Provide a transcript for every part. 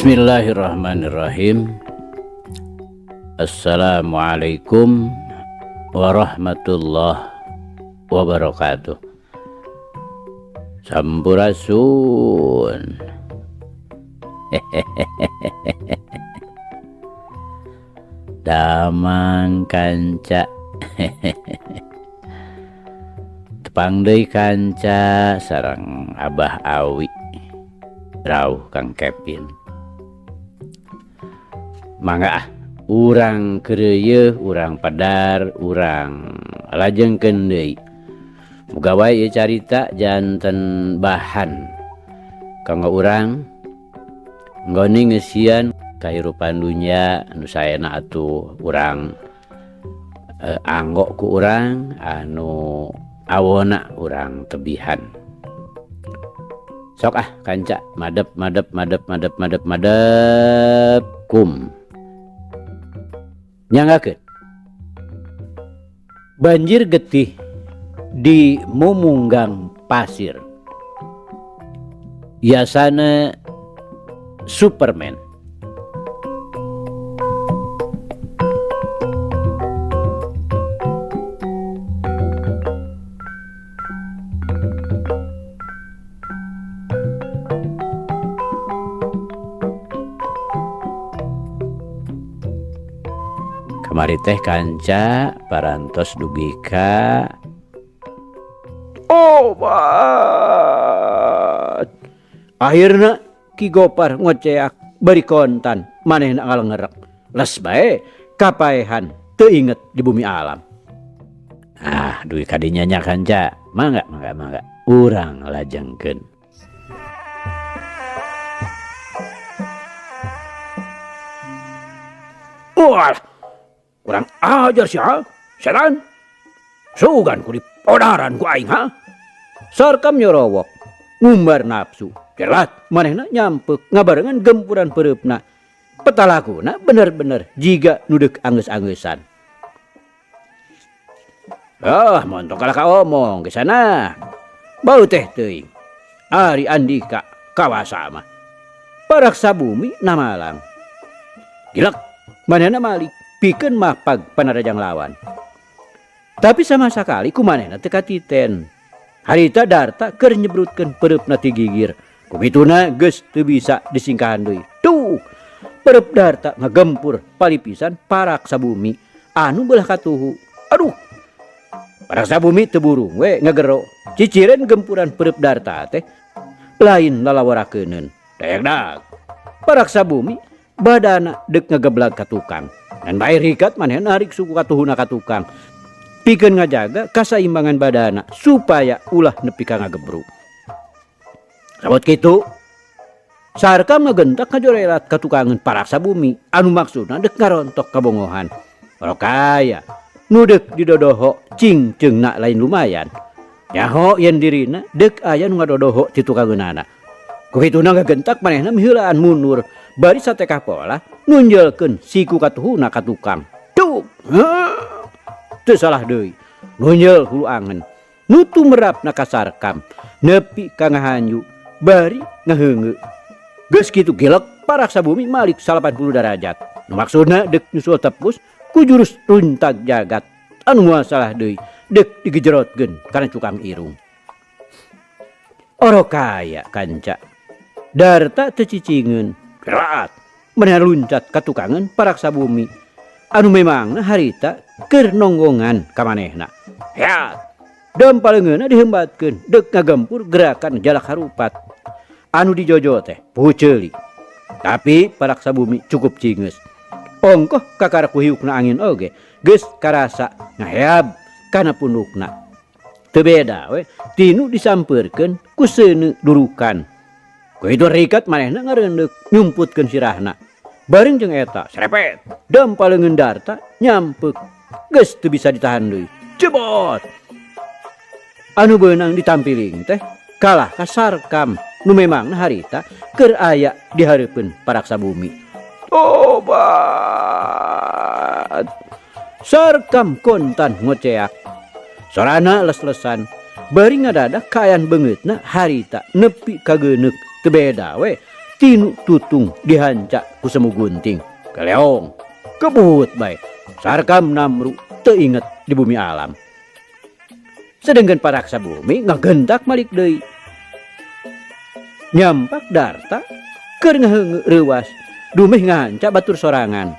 Bismillahirrahmanirrahim. Assalamualaikum warahmatullahi wabarakatuh. Sampurasun. Damang kanca. Tepang deui kanca sareng Abah Awi. Rauh Kang Kevin. Mangga urang keureuh, urang padar, urang lajengkeun deui. Muga wae ieu carita janten bahan kanggo urang nggoni ngeusian kahirupan dunya anu saena atuh urang anggo ku urang anu awona urang tebihan. Sok kanca madep kum. Nyangakeun banjir getih di mumunggang pasir. Biasana Superman. Kamari teh kanca parantos dugi ka obat. Akhirna Ki Gopar ngoceak bari kontan manehna ngalengerek. Les bae kapaehan teu inget di bumi alam. Dugi kadinya nya kanca. Mangga. Urang lajengkeun. Wah, kurang ajar sia, setan. Sugan ku dipodaran ku aing ha. Sarkam nyorowok, ngumbar nafsu. Celat manehna nyampek ngabarengan gempuran pereupna. Petalakuna bener-bener jiga nudeuk anggeus-angeusan. Montok kalah ka omong ke sana. Bau teh teuing. Ari Andika kawasa mah. Paraksa bumi namalang. Gilek manehna malik pikeun mapag panarajang lawan. Tapi sama sakali kumanehna teu katiten. Harita Darta keur nyebrutkeun pereupna ti gigir. Kumituna geus teu bisa disingkahan deui. Tuh, pereup Darta ngagempur palipisan paraksa bumi anu beulah katuhu. Aduh. Paraksa bumi teu burung we ngagero. Ciciren gempuran pereup Darta teh lain lalaworakeuneun. Dayak paraksa bumi badana deuk ngageblag ka tukang. Dan bae rikat manehna narik suku katuhuna ka tukang. Pikeun ngajaga kasaimbangan badana supaya ulah nepi ka ngagebruk. Sabot kitu, Sarkam ngagentak ngajorelat ka tukangeun paraksa bumi anu maksudna deuk ngarontok kabongohan. Barokaya nu deuk didodoho cingceungna lain lumayan. Nyaho yen dirina deuk aya nu ngadodoho ti tukangeunana. Kuituna ngagentak manehna miheulaan mundur bari satekah pola nunjelkeun siku katuhuna ka tukang. Tuh. Teu salah deui. Nunjel hulu angen. Nu tumrapna ka Sarkam nepi ka ngahanyu bari ngaheungeu. Geus kitu gilek paraksa bumi malik 80 derajat. Nu maksudna deuk nyusul tepus ku jurus runtag jagat anu moal salah deui deuk digejerotkeun kana cukang irung. Orokaya kanca. Darta teu cicingeun. Kerat manehna luncat ka tukangeun paraksa bumi anu memangna harita keur nonggongan ka manehna. Heat dampaleungeunna dihembatkeun deuk ngagempur gerakan jalak harupat anu dijojo teh puceuli. Tapi paraksa bumi cukup cingeus. Ongkoh kakaraku hiukna angin oge geus karasa ngaheab kana pundukna. Teu beda we tinu disampeurkeun ku seuneu durukan. Kuitu rikat manehna ngareundeuk nyumputkeun sirahna. Bareng jeung eta serepet dampaleungeun Darta nyampek geus teu bisa ditahan deui. Jebot. Anu beunang ditampiling teh kalah ka Sarkam nu memangna harita keur aya di hareupeun paraksa bumi. Tobat. Sarkam kontan ngoceak. Sorana les-lesan bari ngadadak kaayaan beungeutna harita nepi ka geuneuk teu beda we tinu tutung dihancak ku semu gunting. Keleong, kebut baik, sarkam namru teinget di bumi alam. Sedangkan paraksa bumi ngagentak malik deui. Nyampak Darta keur ngaheungeu reuwas, dumeh ngahancak batur sorangan.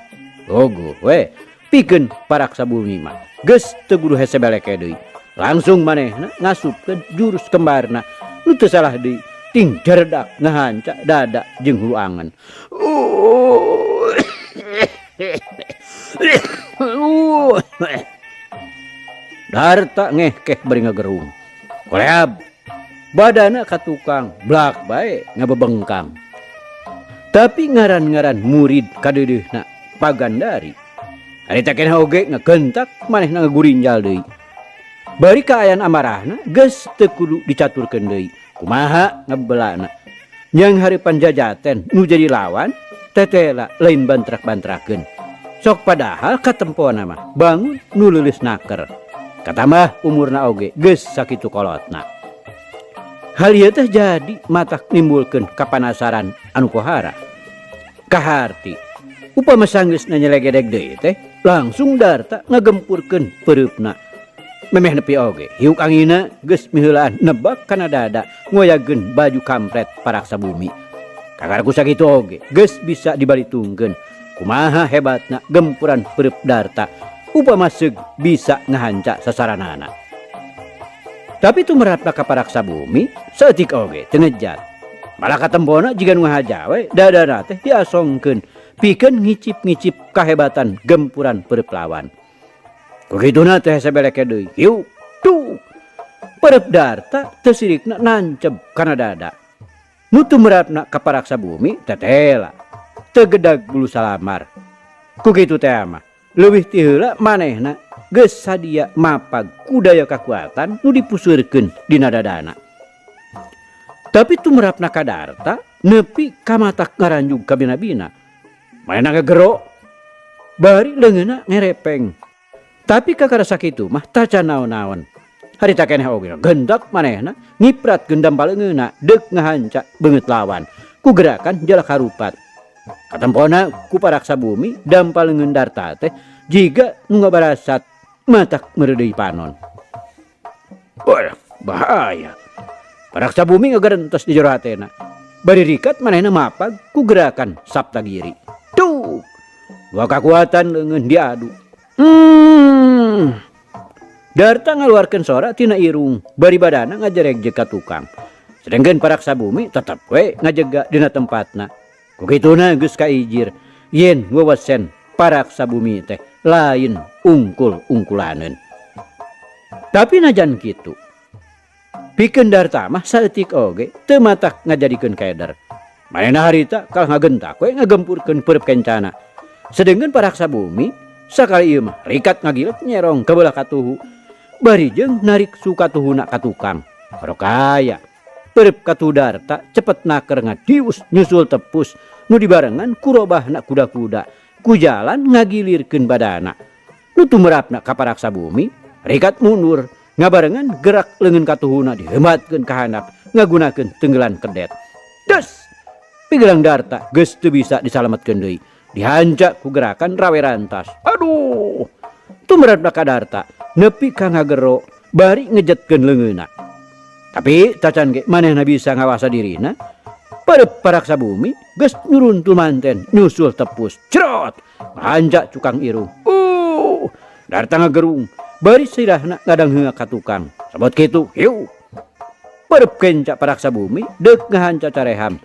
Ogo we, pikeun paraksa bumi mah geus teu kudu hese beleke deui. Langsung manehna ngasupkeun jurus kembarna nu teu salah deui, ting jerdak ngahancak dada jeung hulu angen. Darta ngehkeh bari ngagerung. Koleab badana ka tukang blak bae ngabebengkang. Tapi ngaran-ngaran murid kadeudeuhna Pagandari harita keneh oge ngagentak manehna ngagurinjal deui. Bari kaayaan amarahna geus teu kudu dicaturkeun deui. Kumaha ngabelana. Nyang hareupan jajaten nu jadi lawan tetela lain bantrak-bantrakeun. Sok padahal katempona mah bangun nu leuleus naker. Katambah umurna oge geus sakitu kolotna. Hal ieu teh jadi matak nimbulkeun kapanasaran anu pohara. Kaharti upama sanggeusna nyelegedeg deui teh langsung Darta ngagempurkeun pereupna. Memeh nepi oge hiuk angina geus miheulaan nebak kana dada ngoyageun baju kampret paraksa bumi. Kakarku sakitu oge geus bisa dibalitungkeun kumaha hebatna gempuran pereup Darta upama seug bisa ngahancak sasaranana. Tapi tumeratna ka paraksa bumi saeutik oge teu ngejat. Malah katempona jiga nu ngahaja we dadana teh diasongkeun pikeun ngicip-ngicip kahebatan gempuran pereup lawan. Kukituna teh sabeleke deui. Hiu tuh. Pereup Darta teu sirikna nanceb kana dada. Nu tumeratna ka paraksa bumi tetela teu gedag bulu salamar. Kukitu teh mah leuwih ti heula manehna geus sadia mapag kudaya kakuatan nu dipuseurkeun dina dadana. Tapi tumerapna ka Darta nepi ka matak ngaranjug ka bina-bina. Manehna ngegero bari leungeunna ngerepeng. Tapi kakara sakitu mah tacan naon-naon. Harita keneh oge gendak manehna ngiprat gendam paleungeunna deuk ngahancak beungeut lawan ku gerakan jalak harupat. Katempona ku paraksa bumi dampaleungeun Darta teh jiga nu ngabarasat matak meureudeui panon. Wah, bahaya. Paraksa bumi ngagerentos di jero hatena. Bari rikat manehna mapag ku gerakan Saptagiri. Tuh. Dua kakuatan leungeun diadu. Darta ngaluarkeun sora tina irung bari badana ngajeregjeg ka tukang. Sedengkeun paraksa bumi tetep we ngajega dina tempatna. Kukituna geus kaijir yen wewesen paraksa bumi teh lain ungkul-ungkulaneun. Tapi najan kitu pikeun Darta mah saeutik oge teu matak ngajadikeun keder. Manehna harita kalah ngagentak we ngagempurkeun pereup kencana. Sedengkeun paraksa bumi sakali ieu mah rikat ngagilep nyerong ka beulah katuhu bari jeung narik sukatuhuna ka tukang. Barokaya pereup katuhu Darta cepet naker ngadius nyusul tepus nu dibarengan ku robahna kuda-kuda ku jalan ngagilirkeun badana. Nu tumerapna ka paraksa bumi rikat mundur ngabarengan gerak leungeun katuhuna diheumatkeun ka handap ngagunakeun tenggelan kedet. Des pigelang Darta geus teu bisa disalametkeun deui. Dihancak ku gerakan rawe rantas. Aduh, tumeratna ka Darta nepi ka ngagero bari ngejetkeun leungeunna. Tapi tacan ge manehna bisa ngawasa dirina. Pereup paraksa bumi geus nyuruntul manten nyusul tepus. Cerot, hancak cukang irung. Darta ngagerung bari sirahna ngadang ka tukang. Sabot kitu, hiu. Pereup kencak paraksa bumi deuk ngahancak careham.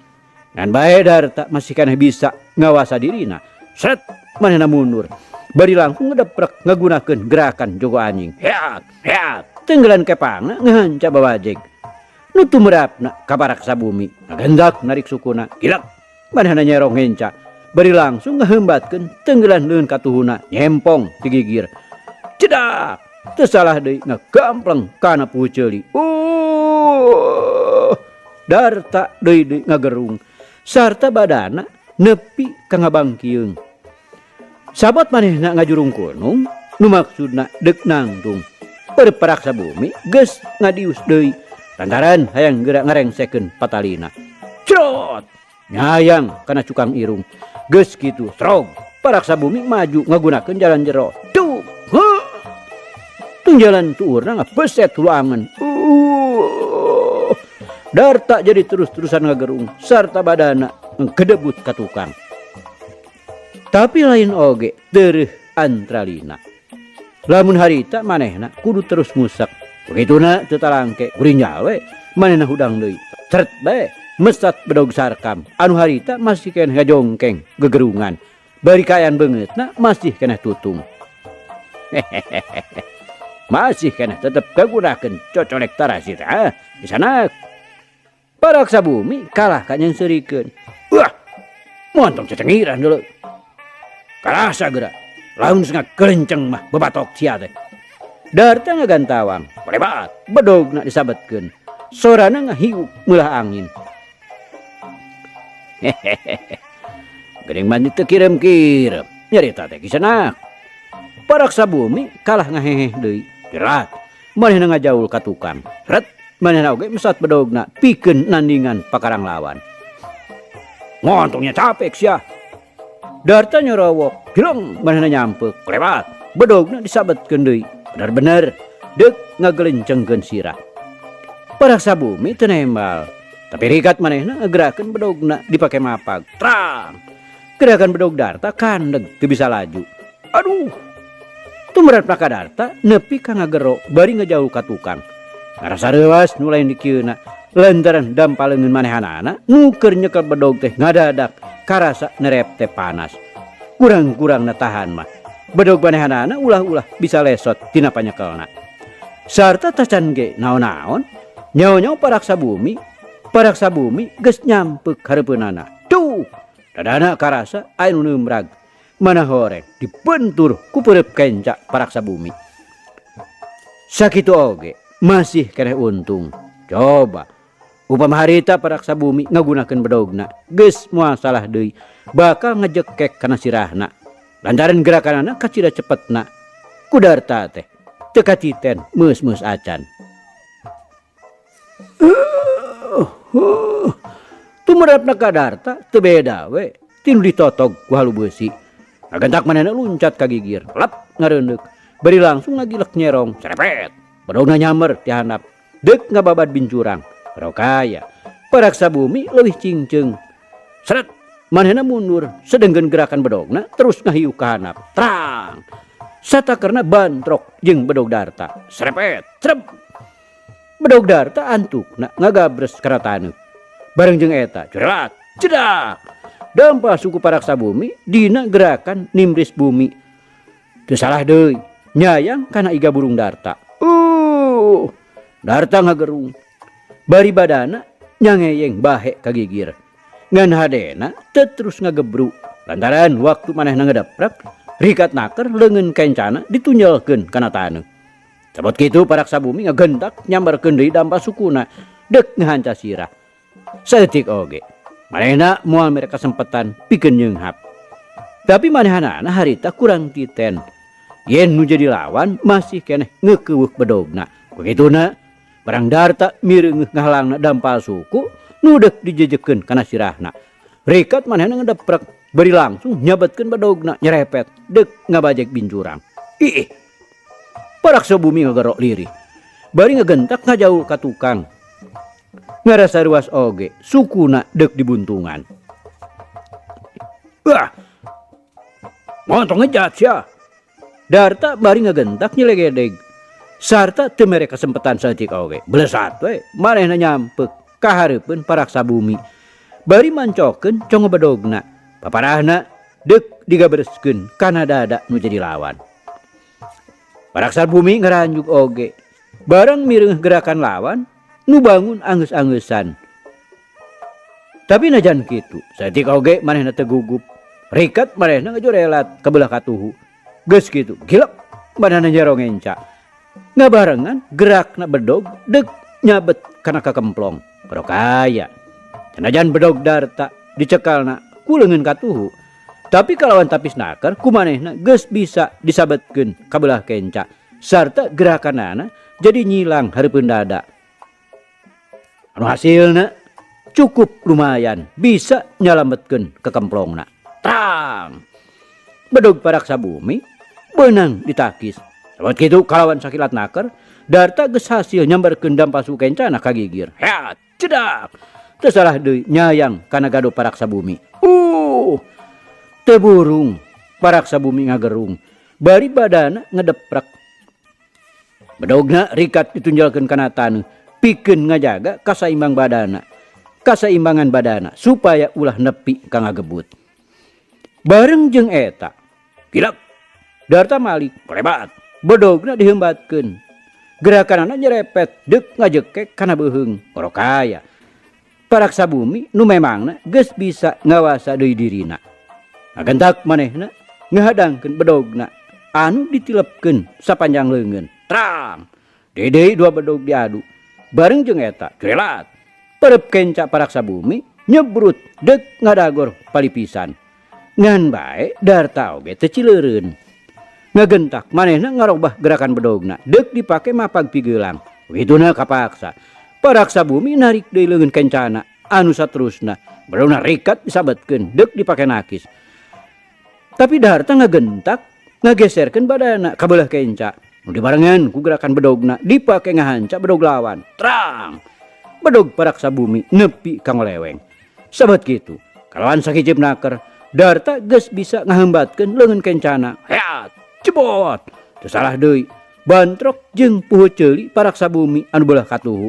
Ngan bae Darta masih keneh bisa ngawasa dirina. Set manehna mundur. Bari langkung ngedeprek ngagunakeun gerakan jogo anjing. Heat, heat. Tenggelan kepangna ngahancak babajeg. Nu tumerapna ka paraksa bumi ngagendak narik sukuna. Gilak. Manehna nyerong ngenca. Bari langsung ngaheumbatkeun tenggelan leun katuhuna nyempong ti gigir. Cedak. Teu salah deui ngagampleng kana pueu ceuli. Darta deui ngagerung. Sarta badana nepi ka ngabangkieung. Sabot manehna ngajurung kunung nu maksudna deuk nangtung. Pereup paraksa bumi geus ngadius deui lantaran hayang geura ngarengsekeun patalina. Crot! nyayang kana cukang irung. Geus kitu strong paraksa bumi maju ngagunakeun jalan jero. Duh, tung jalan tuurna ngabeset huluangan. Darta jadi terus-terusan ngagerung sarta badana ngedebut ka tukang. Tapi lain oge teureum antralina. Lamun harita manehna kudu terus ngusak. Begituna teu talangke gurinjal we manehna hudang deui. Ceret bae mesat bedog sarkam. Anu harita masih keneh ngajongkeng gegerungan. Bari kaayaan beungeutna masih keneh tutung. Masih keneh tetep kagunakeun cocolek tarasira. Di sana paraksa bumi kalah ka nyengsirikeun. Wah, montong cecengiran deuleu. Kalah sagera. Laun sengak kelenceng mah bebatok sia teh. Darta ngagantawang, lebat bedogna disabetkeun. Sorana ngahiup meulah angin. Hehehe. Geuning mah teu kirem-kirem. Nyarita teh kisanak. Paraksa bumi kalah ngaheheh deui. Jerat. Manehna ngajaul ka tukang. Ret. Manehna oge mesat bedogna pikeun nandingan pakarang lawan. Ngontongnya capek sia. Darta nyorowok, hileng manehna nyampeuk, lewat, bedogna disabetkeun deui. Bener-bener deuk ngagelencengkeun sirah. Paraksa bumi teu nembal, tapi rikat manehna ngagerakeun bedogna dipake mapag. Trang. Gerakan bedog Darta kandeg teu bisa laju. Aduh. Tumeureun ka Darta nepi ka ngagero bari ngajaul ka tukang. Ngarasa reuas nu lain dikieuna lantaran dampaleungeun manehanana nu keur nyekel bedog teh ngadadak karasa nerep teh panas. Kurang-kurangna tahan mah. Bedog manehanana ulah-ulah bisa lesot tina panyekelna. Sarta tacan ge naon-naon, nyaho-nyaho paraksa bumi geus nyampeuk hareupeunana. Duh, dadana karasa aya nu neumrag. Mana horeng dibentur ku peureup kenca paraksa bumi. Sakitu oge masih keneh untung. Coba upama harita paraksa bumi ngagunakeun bedogna geus moal salah deui bakal ngejekek kana sirahna. Lantaran gerakanana kacida cepetna. Ku Darta teh teu katiten meus-meus acan. Tumeureupna ka Darta teu beda we tinu ditotog ku halu beusi. Ngagentak manehna luncat ka gigir, lep ngareundeuk. Bari langsung ngagilek nyerong, cerepet. Bedogna nyamer ti handap. Deuk ngababad bincurang. Rokaya paraksa bumi leuwih cingceung. Seret manehna mundur sedengkeun gerakan bedogna terus ngahiu ka handap. Trang. Satakeurna bantrok jeung bedog Darta. Serepet, crep. Bedog Darta antukna ngagabres karataneuk. Bareng jeung eta, jerat, cedak. Dampa suku paraksa bumi dina gerakan nimris bumi. Teu salah deui, nyayang kana iga burung Darta. Darta ngagerung. Bari badana nyangeyeng bahe ka gigir. Ngan hadena teu terus ngagebru. Lantaran waktu manehna ngedeprak, rikat naker leungeun kencana ditunjelkeun kana taneuh. Sabot kitu paraksa bumi ngagentak nyambarkeun deui dampa sukuna deuk ngahanca sirah. Saeutik oge manehna moal mere kasempetan pikeun nyeunghap. Tapi manehanana harita kurang titen. Yen nu jadi lawan masih keneh ngeukeuk bedogna. Begituna barang Darta mireungeuh ngahalangna dampal suku nu deuk dijejekeun kana sirahna. Rikat manehna ngedeprek bari langsung nyabetkeun bedogna nyerepet deuk ngabajek bincurang. Ih. Paraksa bumi ngagerok lirih. Bari ngagentak ngajaul ka tukang. Ngarasa ruas oge sukuna deuk dibuntungan. Wah. Montong ngejat sia. Darta bari ngagentak nyelegedeg. Sarta teu mere kasempetan saeutik oge. Blesat we manehna nyampeuk ka hareupeun paraksa bumi. Bari mancokeun congo bedogna. Paparahna deuk digabreskeun kana dada nu jadi lawan. Paraksa bumi ngaranjuk oge. Bareng mireungeuh gerakan lawan nu bangun anggeus-angeusan. Tapi najan kitu, saeutik oge manehna teu gugup. Rikat manehna ngajorelat ka beulah katuhu. Geus kitu, gilek manehna nyerong enca. Ngabarengan gerakna bedog deuk nyabet kana kakemplong. Rokaya. Sanajan bedog Darta dicekalna ku leungeun katuhu, tapi kalawan tapis naker ku manehna geus bisa disabetkeun ka beulah kenca sarta gerakanana jadi nyilang hareupeun dada. Anu hasilna cukup lumayan bisa nyalametkeun kekemplongna. Tang bedog paraksa bumi benang ditakis. Sabot kitu kalawan sakilat naker Darta geus hasil nyambarkeun dampasu kencana ka gigir. Heat cedak. Teu salah deui nyayang kana gado paraksa bumi. Teu burung paraksa bumi ngagerung. Bari badana ngedeprak. Bedogna rikat ditunjalkeun kana taneuh pikeun ngajaga kasaimbangan badana supaya ulah nepi ka ngagebut. Bareng jeung eta, pilek Darta malik kolebat. Bedogna dihembatkeun. Gerakanana nyerepet deuk ngajekek kana beuheung orokaya. Paraksa bumi nu memangna geus bisa ngawasa deui dirina. Ngagentak manehna ngahadangkeun bedogna anu ditilepkeun sapanjang leungeun. Trang dedei dua bedog diadu. Bareng jeung eta curelat perep kenca paraksa bumi nyebrut deuk ngadagor palipisan. Ngan bae Darta oge teu cileureun. Ngagentak manehna ngarobah gerakan bedogna deuk dipake mapag pigeulang. Kituna kapaksa paraksa bumi narik deui leungeun kencana anu saterusna bedogna rikat disabetkeun deuk dipake nakis. Tapi Darta ngagentak ngageserkeun badana ka beulah kenca. Nu dibarengan ku gerakan bedogna dipake ngahanca bedog lawan. Trang bedog paraksa bumi nepi ka ngoleweng. Sabat kitu kalawan sakicip naker Darta geus bisa ngahembatkeun leungeun kencana. Heat cebot teu salah deui bantrok jeung puhut ceuli paraksa bumi anu beulah katuhu.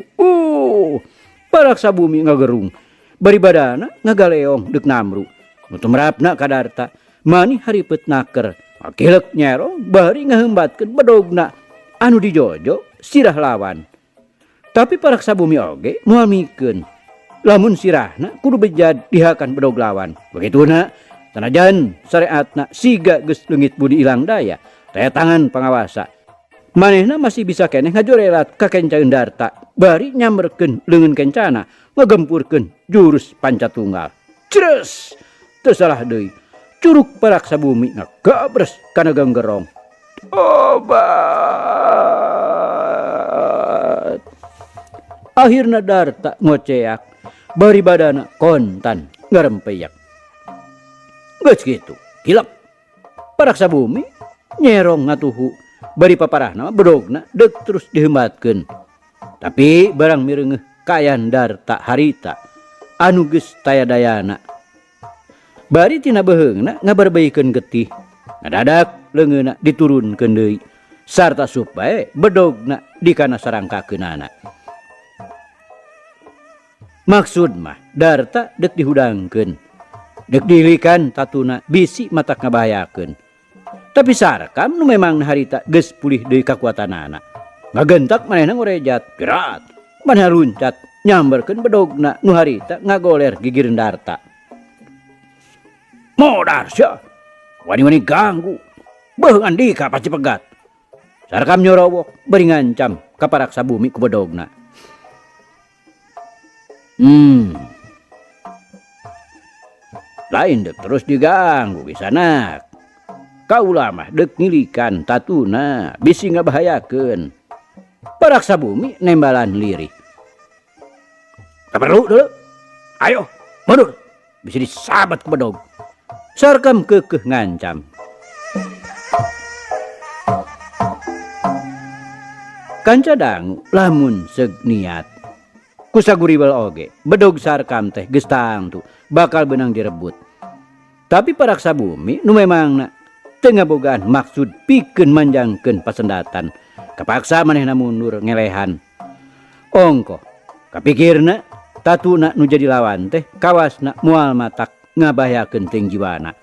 Paraksa bumi ngagerung bari badana ngagaleong deuk namru. Nu tumrapna ka Darta mani haripet naker akilek nyerong bari ngahembatkeun bedogna anu dijojo sirah lawan. Tapi paraksa bumi oge moal mikeun lamun sirahna kudu bejad dihakan bedog lawan. Begituna sanajan syariatna siga geus leungit budi ilang daya taya tangan pangawasa manehna masih bisa keneh ngajorelat ka kencaeun Darta bari nyamberkeun leungeun kencana ngagempurkeun jurus pancatunggal. Ceres teu salah deui curug paraksa bumi ngagabres kana ganggerong. Obat. Akhirna Darta ngoceak bari badana kontan ngarempeyak. Geus kitu kilap paraksa bumi nyerong ngatuhu bari paparahna bedogna deuk terus dihembatkeun. Tapi barang mireungeuh kaayaan Darta harita anu geus taya dayana. Bari tina beheungna ngabarbaikeun getih. Ngadadak leungeunna diturunkeun deui sarta supaya bedogna dikana sarangkakeunana. Maksud mah Darta deuk dihudangkeun. Deuk dihilikan tatuna bisi matak ngabahayakeun. Tapi Sarkam nu memang harita geus pulih deui kakuatanana. Ngagentak manehna ngorejat gerat. Manehna luncat nyamberkeun bedogna nu harita ngagoler gigireun Darta. Modar sia, wani-wani ganggu, beuh Andika pasti pegat. Sarkam nyorowok bari ngancam ka paraksa bumi ku bedogna. Lain deuk terus diganggu bisanak. Kaula mah deuk ngilikan tatuna bisi ngabahayakeun. Paraksa bumi nembalan lirih. Kaperlu dulu. Ayo, mundur. Bisa disabat ku bedog. Sarkam keukeuh ngancam. Kanca dangu lamun seug niat. Kusaguribel oge, bedog Sarkam teh geus tangtu bakal beunang direbut. Tapi paraksa bumi nu memangna teu ngabogaan maksud pikeun manjangkeun pasendatan. Kapaksa manehna mundur ngelehan. Ongko kapikirna tatuna nu jadi lawan teh kawasna moal matak ngabahayakeun teuing jiwana.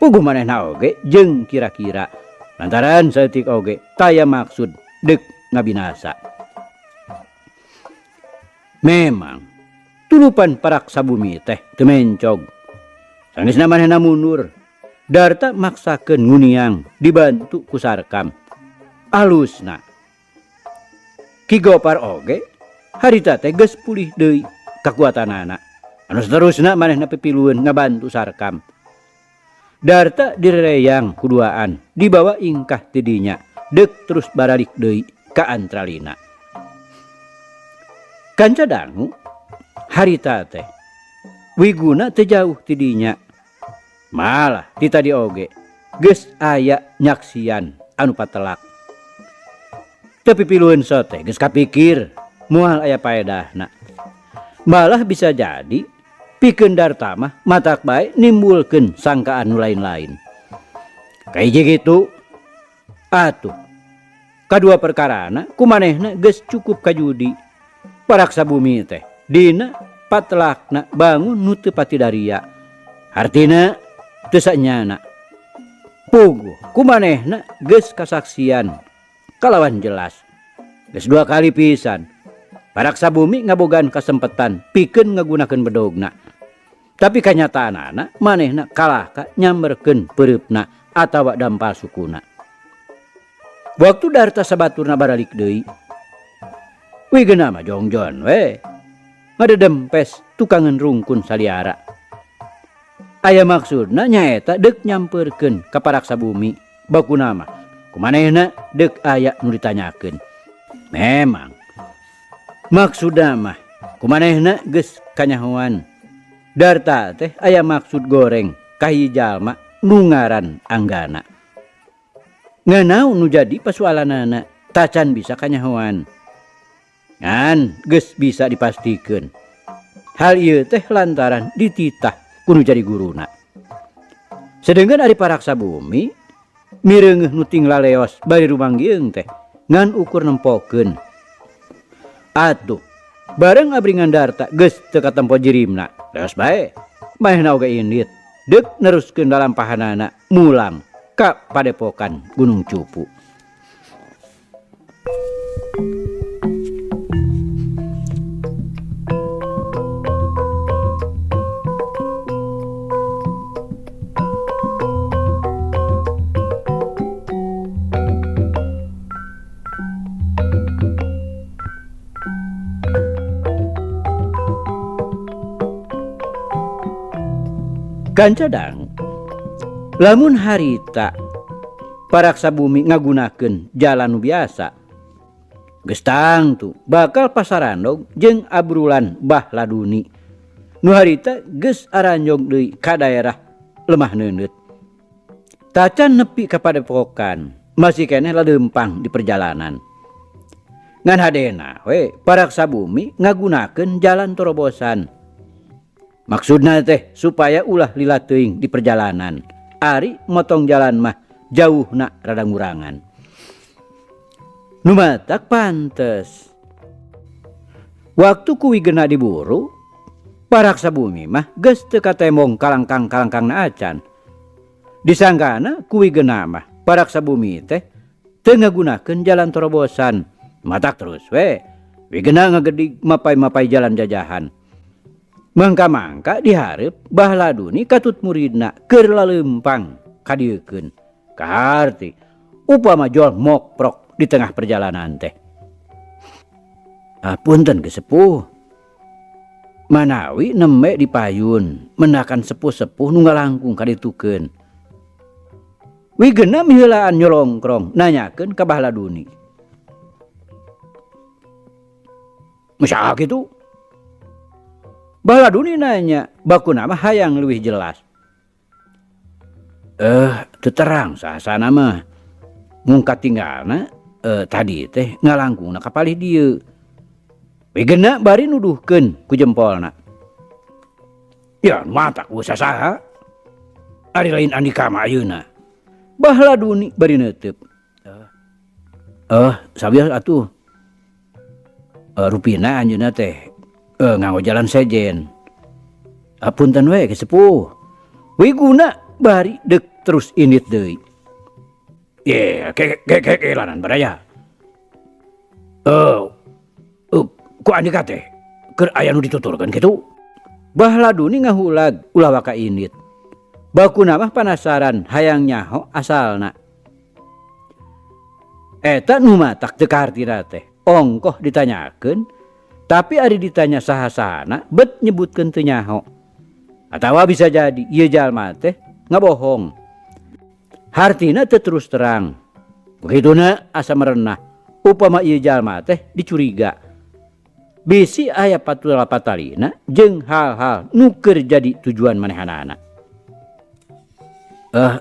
Puguh manehna oge jeung kira-kira lantaran saeutik oge taya maksud deuk ngabinasa. Memang tulupan paraksa bumi teh teu mencog. Sanggeusna manehna mundur, Darta maksakeun nguniang dibantu ku Sarkam. Alusna Ki Gopar oge harita teh geus pulih deui kakuatanana. Anu saterusna manehna pipilueun ngabantu Sarkam. Darta direreyang kuduaan dibawa ingkah tidinya deuk terus baralik deui ka antralina. Kanca dangu harita teh wiguna teu jauh tidinya, malah di tadi oge geus aya nyaksian anu patelak. Tapi pilueun so teh geus kapikir moal aya paedahna. Malah bisa jadi pikeun Darta mah matak bae nimbulkeun sangkaan nu lain-lain. Kahiji kitu atuh kadua perkarana kumanehna geus cukup kajudi. Paraksa bumi teh dina patelakna bangun nu teu pati daria. Artina teu sanyana. Puguh kumanehna geus kasaksian kalawan jelas. Geus dua kali pisan paraksa bumi ngabogaan kasempetan pikeun ngagunakeun bedogna. Tapi kanyataanana manehna kalah ka nyamberkeun peureupeuna atawa dampal sukuna. Waktu Darta sabaturna baralik deui, wigeuna mah jongjon we ngadedempes tukangan rungkun saliara. Aya maksudna nyaeta deuk nyamperkeun ka paraksa bumi, bakuna mah kumanehna deuk aya nu ditanyakeun. Memang maksudna mah kumanehna geus kanyahoan Darta teh aya maksud goreng kahiji jalma nu ngaran Anggana. Ngeunau nu jadi pasualanana tacan bisa kanyahoan. Ngan geus bisa dipastikeun. Hal ieu teh lantaran dititah kudu jadi guruna. Sedengkeun ari paraksa bumi mireungeuh nu ting laleos bari rumanggieung teh ngan ukur nempokeun. Atuh bareng abringan Darta geus teu katempo jirimna, leos bae manehna oge indit deuk neruskeun dalam pahanana mulang ka padepokan Gunung Cupu. Kancadang lamun harita paraksa bumi ngagunakeun jalan nu biasa geus tangtu bakal pasarandog jeung abrulan bah laduni nu harita geus aranjog deui ka daerah lemah neuneut. Tacan nepi ka padepokan masih keneh ladeumpang di perjalanan. Ngan hadena we paraksa bumi ngagunakeun jalan torobosan. Maksudna teh supaya ulah lila teuing di perjalanan. Ari motong jalan mah jauhna rada ngurangan. Nu matak pantes. Waktu kuwigeuna diburu, paraksa bumi mah geus teu katemong kalangkang-kalangkangna acan. Disangkana kuwigeuna mah paraksa bumi teh teu ngagunakeun jalan torobosan. Matak terus we wigeuna ngagedig mapai-mapai jalan jajahan. Mangka-mangka dihareup bah laduni katut muridna keur laleumpang kadiekeun. Kaharti upama jol mokprok di tengah perjalanan teh. Punten ge sepuh. Manawi neme dipayun menakan sepuh-sepuh nu ngalangkung kaditukeun. Wigeuna miheulaan nyolongkrong nanyakeun ka bah laduni. Masaha kitu? Baladuni nanya, bakuna mah hayang leuwih jelas. Teu terang sahasana mah. Mung katinggalna tadi teh ngalangkungna ka palih dieu. Wigeuna bari nuduhkeun ku jempolna. Ya matak usaha saha. Ari lain Andika mah ayeuna. Baladuni bari neuteup. Sabios atuh. Rupina anjeunna teh nganggo jalan sejen. Punten we ge sepuh. Wiguna bari deuk terus indit deui. Ye, kelanan baraya. Ku Andika teh keur aya nu dituturkeun kitu. Bah laduni ngahulag ulah waka indit. Bakuna mah panasaran hayang nyaho asalna. Eta nu matak teu kahartina teh ongkoh ditanyakeun. Tapi ari ditanya sahasana bet nyebutkeun teu nyaho. Atawa bisa jadi ieu jalma teh ngabohong. Hartina teu terus terang. Begituna asa merenah upama ieu jalma teh dicuriga. bisi aya patula patalina jeung hal-hal nu keur jadi tujuan manehanana.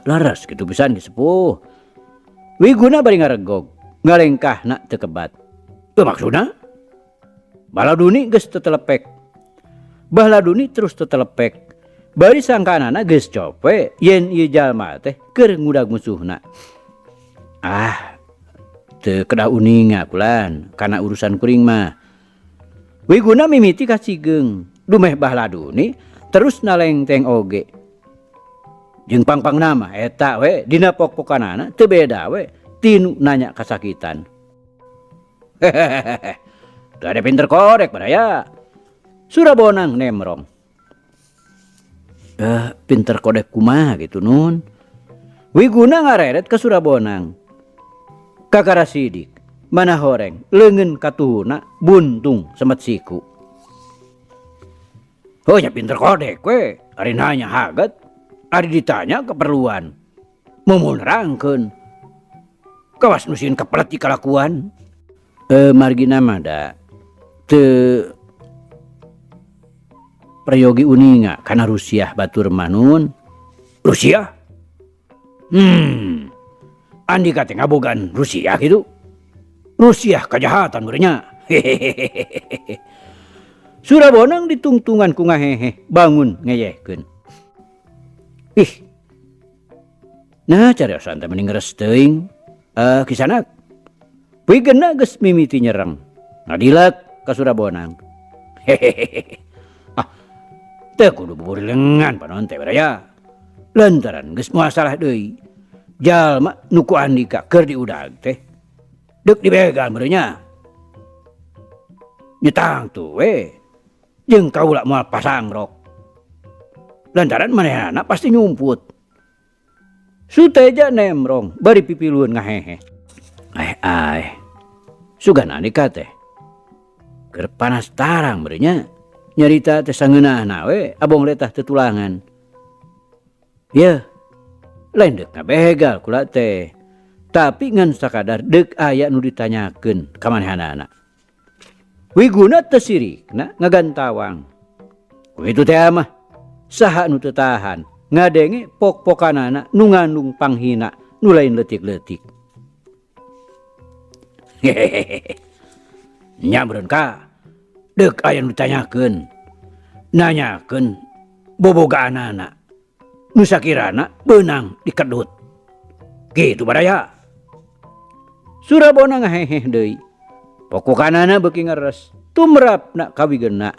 Laras kitu pisan ge sepuh. Wiguna bari ngaregog, ngalengkahna teu kebat. Teu maksudna baladuni geus teu telepek. Baladuni terus teu telepek. Bari sangkanana geus cope yen ieu jalma teh keur ngudag musuhna. Teu kedah uninga kulan kana urusan kuring mah. Wiguna mimiti kacigeung, dumeh baladuni terus nalengteng oge. Jeung pangpang nama eta we dina pok-pokanana teu beda we tinu nanya kasakitan. Teu ada pinter korek badaya. Surabonang nemrong. Pinter kodek kumaha gitu nun. Wiguna ngareret ke Surabonang. Kakara sidik, mana horeng, leungeun katuhuna buntung semet siku. Ya pinter kodek we, ari nanya haget, ari ditanya keperluan. Mumun rangkeun. Kawas nusin kepelet di kalakuan. Margina mah da teu prayogi uninga kana Rusia batur manun. Rusia? Andika teh ngabogan Rusia gitu. Rusia kajahatan berenya. Surabonang ditungtungan ku ngahehe bangun ngeyehkeun. Nah cariosan teh mending ngeres teuing. Kisanak. Peugeuna geus mimiti nyereng. Ngadilek ka Surabonang. Teu kudu bubur lengan panon teh baraya. Lantaran geus moal salah deui. Jalma nu ku Andika keur diudag teh deuk dibegal merenya. Nyetang tuh we jeung kaula moal pasang rok. Lantaran manehna pasti nyumput. Suteja nemrong bari pipilueun ngahehe. Sugan Andika teh keur panas tarang merenya. Nyarita teh sangeunahna we abong letah tetulangan. Yeuh, lain deuk ngabegal kula teh. Tapi ngan sakadar deuk aya nu ditanyakeun ka manehanana. Wiguna teu sirikna ngagantawang. Kuitu teh mah saha nu teu tahan ngadenge pok-pokanana nu ngandung panghina nu lain leutik-leutik. Nya meureun ka deuk aya nu ditanyakeun. Nanyakeun bobogaanana nu sakirana beunang dikedut. Kitu badaya. Surabonang ngaheheh deui. Pokokanana beuki ngeres, tumrapna kawigeunna.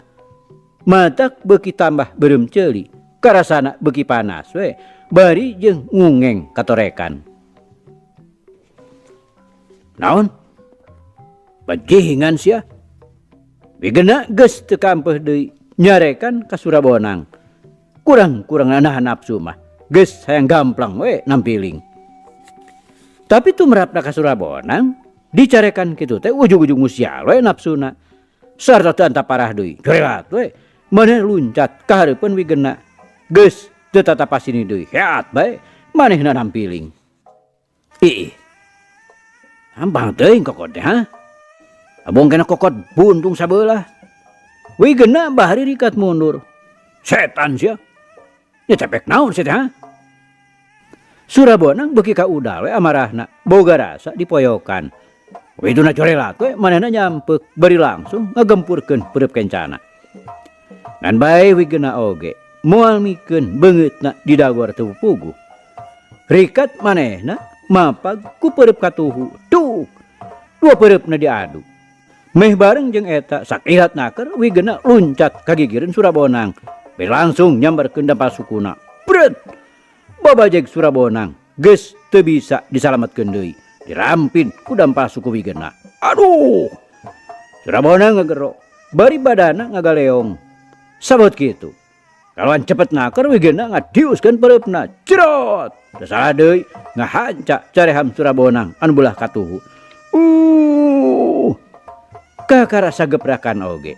Matak beuki tambah beureum ceuli, karasana beuki panas we, bari jeung ngungeng katorekan. Naon? Bajingan sia. Wigeuna geus teu kampeuh deui nyarekan ka Surabonang. Kurang nahan nafsu mah, geus hayang gamplang we nampiling. Tapi tumrapna ka Surabonang, dicarekan kitu teh ujug-ujug musial we nafsuna. Sarta teu anta parah deui, corelat we. Maneh luncat ka hareupeun wigeuna. Geus teu tatapasini deui, heat bae manehna nampiling. Ampang teuing kokot teh ha. Abong kena kokot buntung sabelah. Wigeuna bahari rikat mundur. Setan sia. Nya cepek naon sia teh ha. Surabonang beuki ka udal we amarahna, boga rasa dipoyokan. Widuna corelat we manehna nyampeuk bari langsung ngagempurkeun peureup kencana. Ngan bae wigeuna oge moal mikeun beungeutna didagor teu puguh. Rikat manehna mapag ku peureup katuhu. Duh. Dua peureupeuna diadu. Meh bareng jeung eta sakihat naker wigeuna luncat ka gigireun Surabonang. Bari langsung nyambarkeun dampal sukuna. Bret. Babajeg Surabonang geus teu bisa disalametkeun deui. Dirampin ku dampal suku wigeuna. Aduh. Surabonang ngagero, bari badana ngagaleong. Sabot kitu. Kalawan cepet naker wigeuna ngadiuskeun peureupeuna. Cerot. Teu salah deui ngahanca careham Surabonang anu beulah katuhu. Kakara sageprakan oge.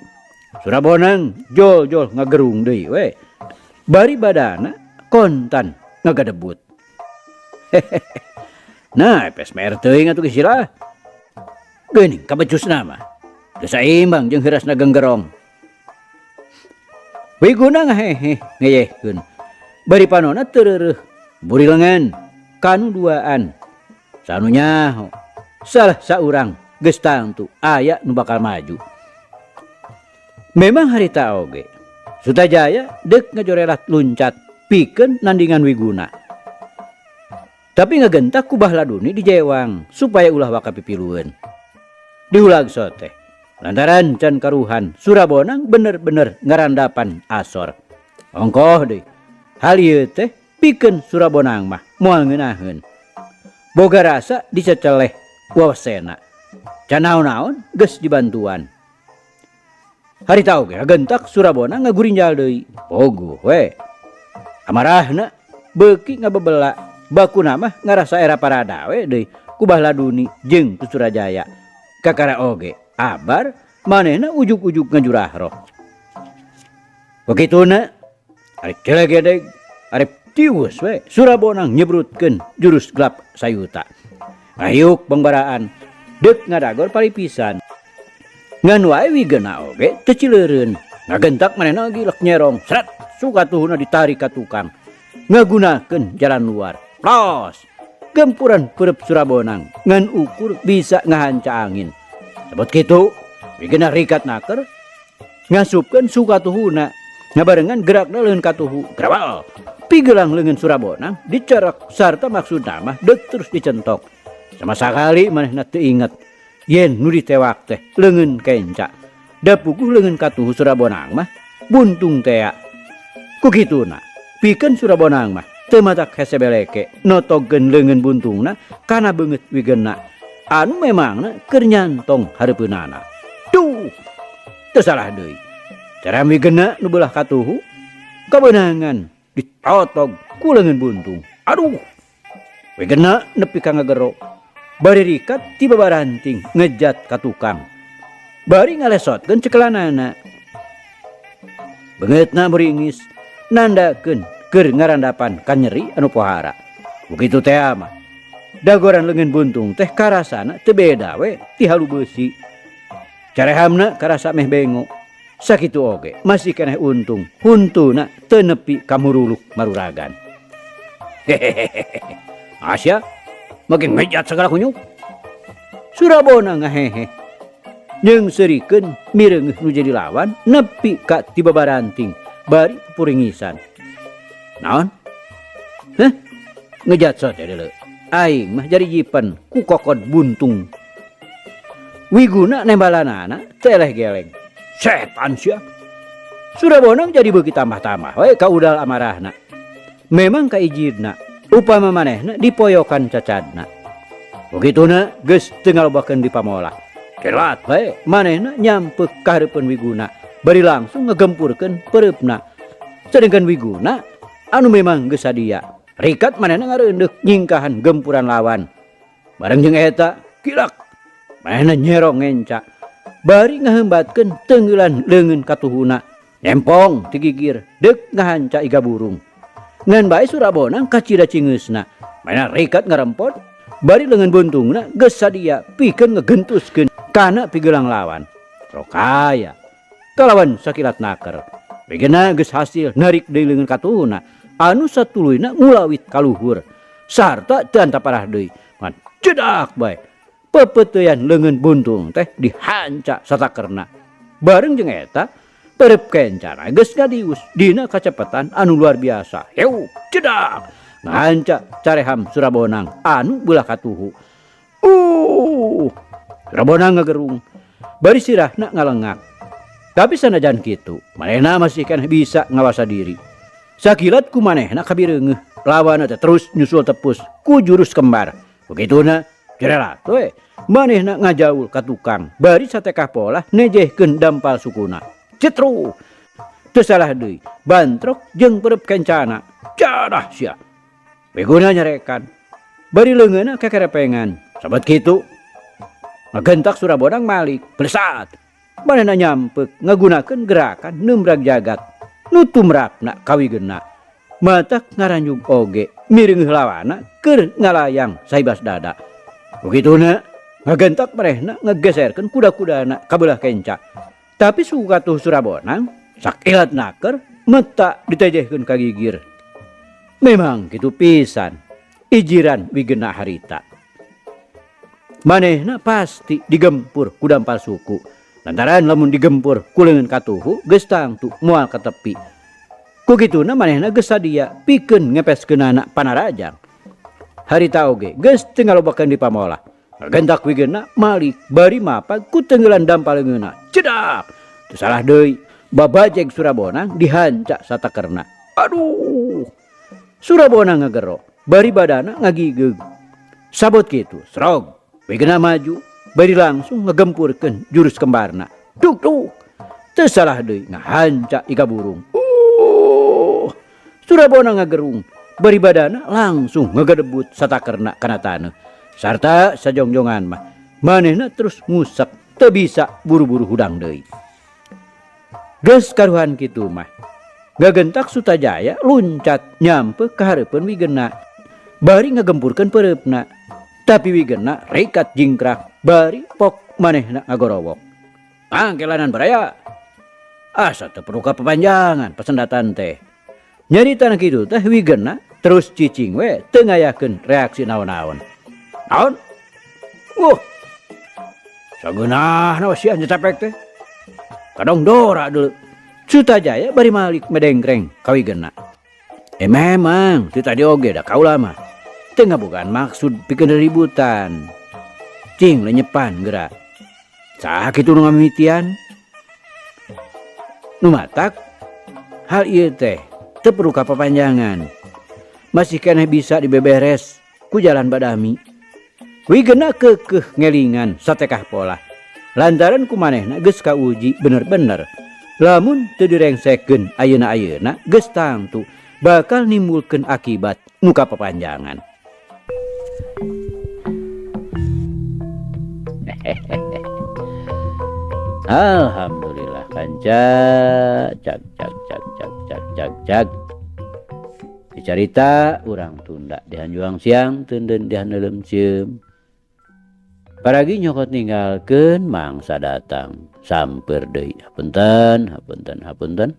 Surabonang jol-jol ngagerung deui we. Bari badana kontan ngagadebut. Nah, epes mer teuing atuh geus sila. Geuning kabecusna mah. teu saimbang jeung heurasna genggerong. Wiguna ngahehe ngeyehkeun. Bari panonna teu buri lengan kanu duaan. Sanunya salah saurang geus tangtu aya nu bakal maju. Memang harita oge Sutajaya dek ngajorelat luncat pikeun nandingan Wiguna. Tapi ngagentak ku Bahladuni di jewang supaya ulah wakapipilueun. Diulag soteh lantaran can karuhan Surabonang bener-bener ngarandapan asor. Ongkoh deui hal ieu teh pikeun Surabonang mah moal ngeunaheun. Boga rasa diceceleh wawasena. Can naon-naon geus dibantuan. Harita oge ngagentak Surabonang ngagurinjal deui. Pogo we. Amarahna beuki ngabebela bakuna mah ngarasa era parada we deui ku Bahladuni jeung ku Surajaya. Kakara oge abar manehna ujug-ujug ngajurah roh. Begituna arek celegedeg arek tiwus we Surabonang nyebrutkeun jurus gelap sayuta. Ayuk pengbaraan deuk ngadagor paripisan. Ngan wae Wigena oge teu cileureun. Ngagentak manehna gilek nyerong sret sukatuhuna ditarik ka tukang. Ngagunakeun jalan luar. Plos. Gempuran perep Surabonang ngan ukur bisa ngahanca angin. Sebut kitu Wigena rikat naker ngasupkeun sukatuhuna ngabarengan gerakna leun katuhu grawal. Pigelang leungeun Surabonang dicerek sarta maksudna mah deuk terus dicentok. Sama sakali manehna teu inget yen nu ditewak teh leungeun kenca. Da puguh leungeun katuhu Surabonang mah buntung tea. Ku kituna pikeun Surabonang mah teu matak hese beleke notogkeun leungeun buntungna kana beungeut Wigena anu memangna keur nyantong hareupeunana. Duh, teu salah deui. Cara Wigena nu beulah katuhu kabeunangan ditotog ku leungeun buntung. Aduh. Wigena nepi ka ngagero. Bari rikat ti babaranting ngejat ka tukang. Bari ngalesotkeun cekelanana. Beungeutna meringis nandakeun keur ngarandapan ka nyeri anu pohara. Begitu teh mah dagoran leungeun buntung teh karasana teu beda we ti halu beusi. Carehamna karasa meh bengo. Sakitu oge masih keneh untung huntuna teu nepi ka muruluk maruragan. Hehehe. Asya makin ngejat segala kunyuk. Surabonang ngahehe. Jeung serikeun mireungeuh nu jadi lawan nepi ka ti babaranting bari puringisan. Naon? Heh? Ngejat sote deuleu. Aing mah jadi jipen ku kokod buntung. Wiguna nembalanana teu eleh geleng. Setan sia. Surabonang jadi beuki tambah-tambah we ka udal amarahna. Memang kaijidna upama manehna dipoyokan cacadna. Begituna geus teu ngalobakeun di pamola. Kelat bae manehna nyampeuk ka hareupeun Wiguna bari langsung ngagempurkeun pereupna. Sedengkeun Wiguna anu memang geus sadia rikat manehna ngareundeuk nyingkahan gempuran lawan. Bareng jeung eta kilak manehna nyerong ngenca bari ngaheumbatkeun teungeulan leungeun katuhuna. Nyempong ti gigir deuk ngahanca iga burung. Ngan bae Surabonang kacida cingeusna manehna rikat ngarempot bari leungeun buntungna geus sadia pikeun ngagentuskeun kana pigelang lawan. Rokaya kalawan sakilat naker Wigena geus hasil narik deui leungeun katuhuna anu satuluyna ngulawit ka luhur sarta teu antaparah deui ngan cedak bae pepeteuyan leungeun buntung teh dihanca satakerna. Bareng jeung eta perep kencana geus ngadius dina kacepetan anu luar biasa. Heu cedak nganca careham Surabonang anu beulah katuhu. Surabonang ngagerung bari sirahna ngalengak. Tapi sanajan kitu manehna masih kan bisa ngawasa diri. Sakilat ku manehna kabireungeuh lawanna teh terus nyusul tepus ku jurus kembar. Begituna jerelat we manehna ngajaul ka tukang bari satekah pola nejehkeun dampal sukuna. Cetru teu salah deui bantrok jeung perep kencana cadah sia. Wiguna nyarekan bari leungeunna kekerepengan. Sabat kitu ngagentak Surabonang malik blesat manehna nyampeuk ngagunakeun gerakan nembrag jagat nu tumrapna ka Wigena. Matak ngaranjug oge mireungeuh lawanna keur ngalayang saibas dada. Begituna ngagentak marehna ngegeserkeun kuda-kudana ka beulah kenca. Tapi suku katuh Surabonang sakilat naker meta ditejehkeun ka gigir. Memang kitu pisan ijiran wigeuna harita. Manehna pasti digempur ku dampal suku. Lantaran lamun digempur ku leungeun katuhu geus tangtu moal ka tepi. Ku kituna manehna geus sadia pikeun ngepeskeun anak panarajang. Harita oge geus teu ngalobakeun di pamolah. Gentak wigeuna malik bari mapag ku tenggelan dampal leungeunna. Cedak. Teu salah deui, babajeg Surabonang dihancak satakerna. Aduh. Surabonang ngagero, bari badana ngagigeg. Sabot kitu, srog. Wigeuna maju, bari langsung ngegempurkeun jurus kembarna. Duk duk. Teu salah deui ngahancak ika burung. Surabonang ngagerung, bari badana langsung ngegedebut satakerna kana taneuh. Sarta sajongjongan mah manehna terus ngusek teu bisa buru-buru hudang deui. Geus karuhan kitu mah gagentak Sutajaya luncat nyampe ka hareupeun Wigeuna bari ngagempurkeun pereupna. Tapi Wigeuna rekat jingkrak bari pok manehna ngagorowok. Angkelanan baraya. Asa teu perlu kapapanjangan pesendatan teh. Nyaritana kitu teh Wigeuna terus cicing we teu ngayakeun reaksi naon-naon. Naon? Sageunahna we sia capek teh. Kadong dora deuleu. Sutajaya bari malik medengkreng ka Wigeuna. Memang teu tadi oge da kaula mah teu ngabogaan maksud pikeun ributan. Cing lenyepan geura. Saha kitu nu ngamimitian? Nu matak hal ieu teh teu perlu kapapanjangan. Masih keneh bisa dibeberes ku jalan badami. Wigeuna keukeuh ngelingan satekah pola. Lantaran ku manehna geus kauji bener-bener. Lamun teu direngsekkeun ayeuna-ayeuna geus tangtu bakal nimbulkeun akibat nu kapapanjangan. Alhamdulillah kanca cak dicarita urang tunda dihanjuang siang teunden dihaneulem cieum. Paragi nyokot ninggalkeun mangsa datang samper deui. Hapunten.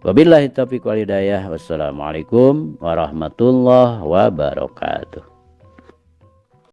Wabillahi taufiq wal hidayah. Wassalamualaikum warahmatullahi wabarakatuh.